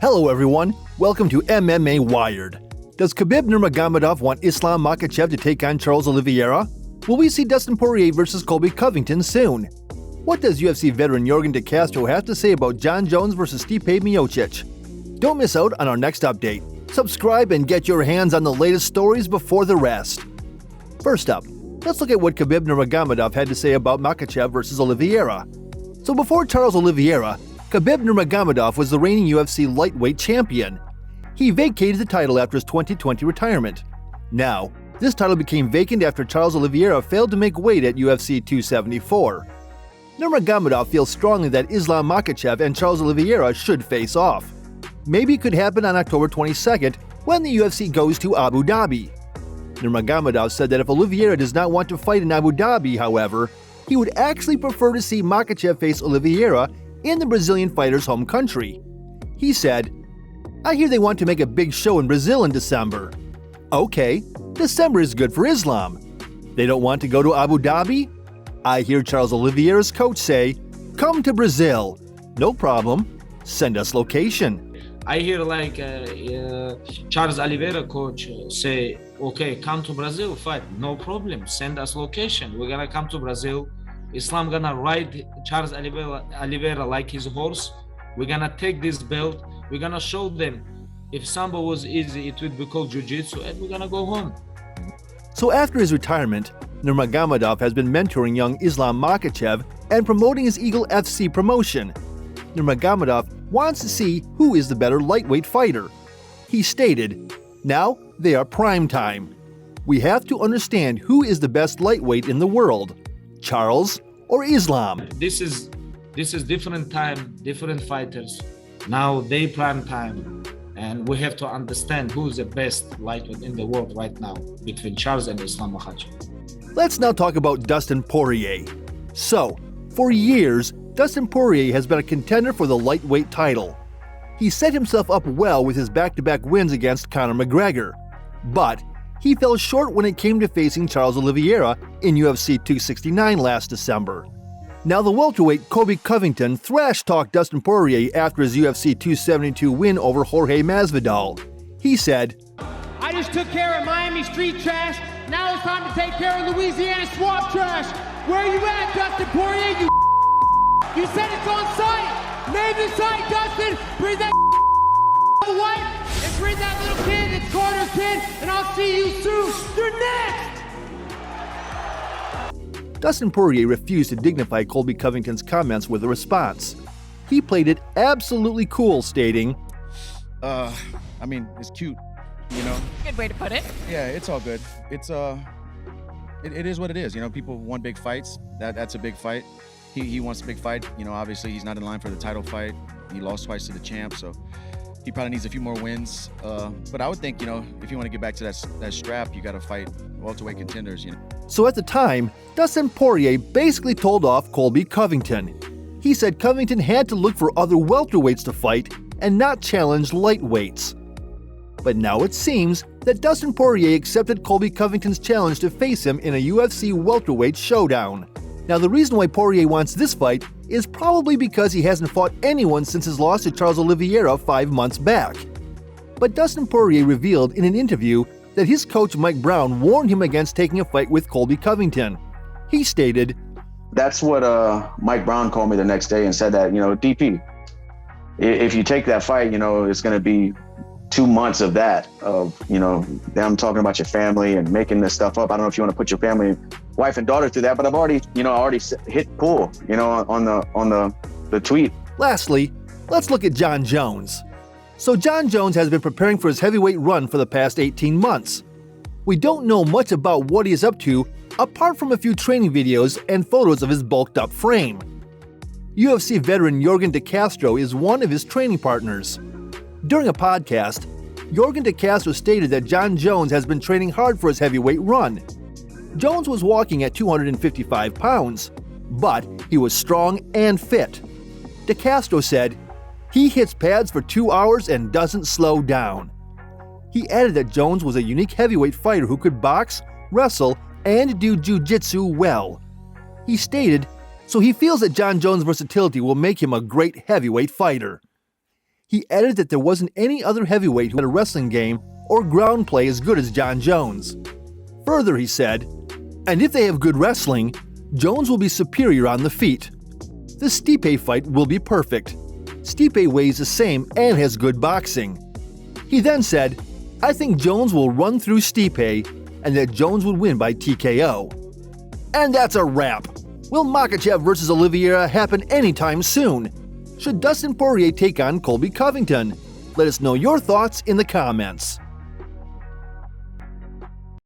Hello everyone, welcome to MMA Wired. Does Khabib Nurmagomedov want Islam Makhachev to take on Charles Oliveira? Will we see Dustin Poirer versus Colby Covington soon? What does UFC veteran Yorgan de Castro have to say about Jon Jones versus Stipe Miocic? Don't miss out on our next update. Subscribe and get your hands on the latest stories before the rest. First up, let's look at what Khabib Nurmagomedov had to say about Makhachev versus Oliveira. So before Charles Oliveira, Khabib Nurmagomedov was the reigning UFC lightweight champion. He vacated the title after his 2020 retirement. Now, this title became vacant after Charles Oliveira failed to make weight at UFC 274. Nurmagomedov feels strongly that Islam Makhachev and Charles Oliveira should face off. Maybe it could happen on October 22nd when the UFC goes to Abu Dhabi. Nurmagomedov said that if Oliveira does not want to fight in Abu Dhabi, however, he would actually prefer to see Makhachev face Oliveira in the Brazilian fighter's home country. He said, "I hear they want to make a big show in Brazil in December." Okay, December is good for Islam. They don't want to go to Abu Dhabi? I hear Charles Oliveira's coach say, "Come to Brazil. No problem. Send us location." I hear Charles Oliveira coach say, "Okay, come to Brazil, fight. No problem. Send us location. We're gonna come to Brazil. Islam gonna ride Charles Oliveira like his horse. We're gonna take this belt. We're gonna show them if Sambo was easy, it would be called Jiu-Jitsu, and we're gonna go home." So after his retirement, Nurmagomedov has been mentoring young Islam Makhachev and promoting his Eagle FC promotion. Nurmagomedov wants to see who is the better lightweight fighter. He stated, "Now they are prime time. We have to understand who is the best lightweight in the world, Charles or Islam." This is different time, different fighters. Now they prime time, and we have to understand who is the best lightweight in the world right now between Charles and Islam Makhachev. Let's now talk about Dustin Poirier. So, for years, Dustin Poirier has been a contender for the lightweight title. He set himself up well with his back-to-back wins against Conor McGregor, but he fell short when it came to facing Charles Oliveira in UFC 269 last December. Now the welterweight Colby Covington thrash-talked Dustin Poirier after his UFC 272 win over Jorge Masvidal. He said, "I just took care of Miami street trash. Now it's time to take care of Louisiana swamp trash. Where you at, Dustin Poirier, you You said it's on site. Name the site, Dustin. Bring that away and bring that little kid. It's Carter's kid, and I'll see you soon. You're next." Dustin Poirier refused to dignify Colby Covington's comments with a response. He played it absolutely cool, stating, It's cute, you know? Good way to put it. Yeah, it's all good. It's it is what it is. You know, people want big fights. That's a big fight. He wants a big fight. You know, obviously he's not in line for the title fight. He lost twice to the champ, so he probably needs a few more wins. But I would think, you know, if you want to get back to that strap, you got to fight welterweight contenders, you know. So at the time, Dustin Poirier basically told off Colby Covington. He said Covington had to look for other welterweights to fight and not challenge lightweights. But now it seems that Dustin Poirier accepted Colby Covington's challenge to face him in a UFC welterweight showdown. Now the reason why Poirier wants this fight is probably because he hasn't fought anyone since his loss to Charles Oliveira 5 months back. But Dustin Poirier revealed in an interview that his coach Mike Brown warned him against taking a fight with Colby Covington. He stated, "That's what Mike Brown called me the next day and said that, you know, DP, if you take that fight, you know, it's going to be 2 months of that, of, you know, them talking about your family and making this stuff up. I don't know if you want to put your family, wife and daughter through that, but I've already hit pull, you know, on the tweet." Lastly, let's look at Jon Jones. So Jon Jones has been preparing for his heavyweight run for the past 18 months. We don't know much about what he is up to apart from a few training videos and photos of his bulked up frame. UFC veteran Yorgan de Castro is one of his training partners. During a podcast, Yorgan de Castro stated that Jon Jones has been training hard for his heavyweight run. Jones was walking at 255 pounds, but he was strong and fit. De Castro said, "He hits pads for 2 hours and doesn't slow down." He added that Jones was a unique heavyweight fighter who could box, wrestle, and do jiu-jitsu well. He stated, so he feels that Jon Jones' versatility will make him a great heavyweight fighter. He added that there wasn't any other heavyweight who had a wrestling game or ground play as good as Jon Jones. Further, he said, "And if they have good wrestling, Jones will be superior on the feet. The Stipe fight will be perfect. Stipe weighs the same and has good boxing." He then said, "I think Jones will run through Stipe and that Jones would win by TKO." And that's a wrap. Will Makhachev versus Oliveira happen anytime soon? Should Dustin Poirier take on Colby Covington? Let us know your thoughts in the comments.